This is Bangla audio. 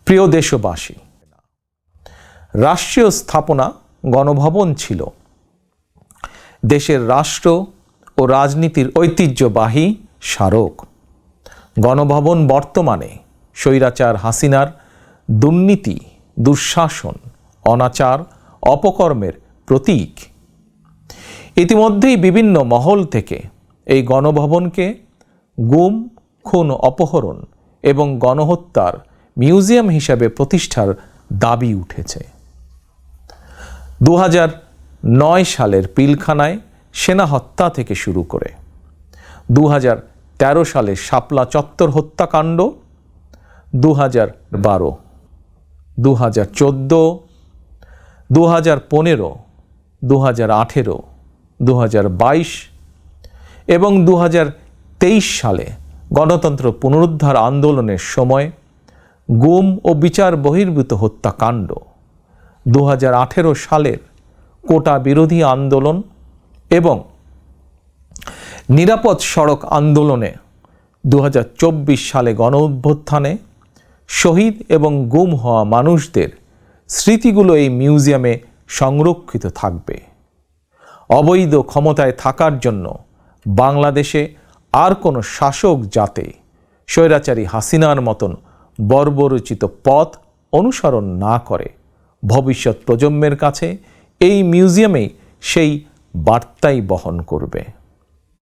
প্রিয় দেশবাসী, রাষ্ট্রীয় স্থাপনা গণভবন ছিল দেশের রাষ্ট্র ও রাজনীতির ঐতিহ্যবাহী স্মারক। গণভবন বর্তমানে স্বৈরাচার হাসিনার দুর্নীতি, দুঃশাসন, অনাচার, অপকর্মের প্রতীক। ইতিমধ্যেই বিভিন্ন মহল থেকে এই গণভবনকে গুম, খুন, অপহরণ এবং গণহত্যার মিউজিয়াম হিসাবে প্রতিষ্ঠার দাবি উঠেছে। 2009 সালের পিলখানায় সেনা হত্যা থেকে শুরু করে 2013 সালে শাপলা চত্বর হত্যাকাণ্ড, 2012, 2014, 2015, 2018, 2022 এবং 2023 সালে গণতন্ত্র পুনরুদ্ধার আন্দোলনের সময় গুম ও বিচার বহির্ভূত হত্যাকাণ্ড, 2018 সালের কোটা বিরোধী আন্দোলন এবং নিরাপদ সড়ক আন্দোলনে 2024 সালে গণঅভ্যুত্থানে শহীদ এবং গুম হওয়া মানুষদের স্মৃতিগুলো এই মিউজিয়ামে সংরক্ষিত থাকবে। অবৈধ ক্ষমতায় থাকার জন্য বাংলাদেশে আর কোনো শাসক যাতে স্বৈরাচারী হাসিনার মতন বর্বরচিত পথ অনুসরণ না করে, ভবিষ্যৎ প্রজন্মের কাছে এই মিউজিয়ামেই সেই বার্তাই বহন করবে।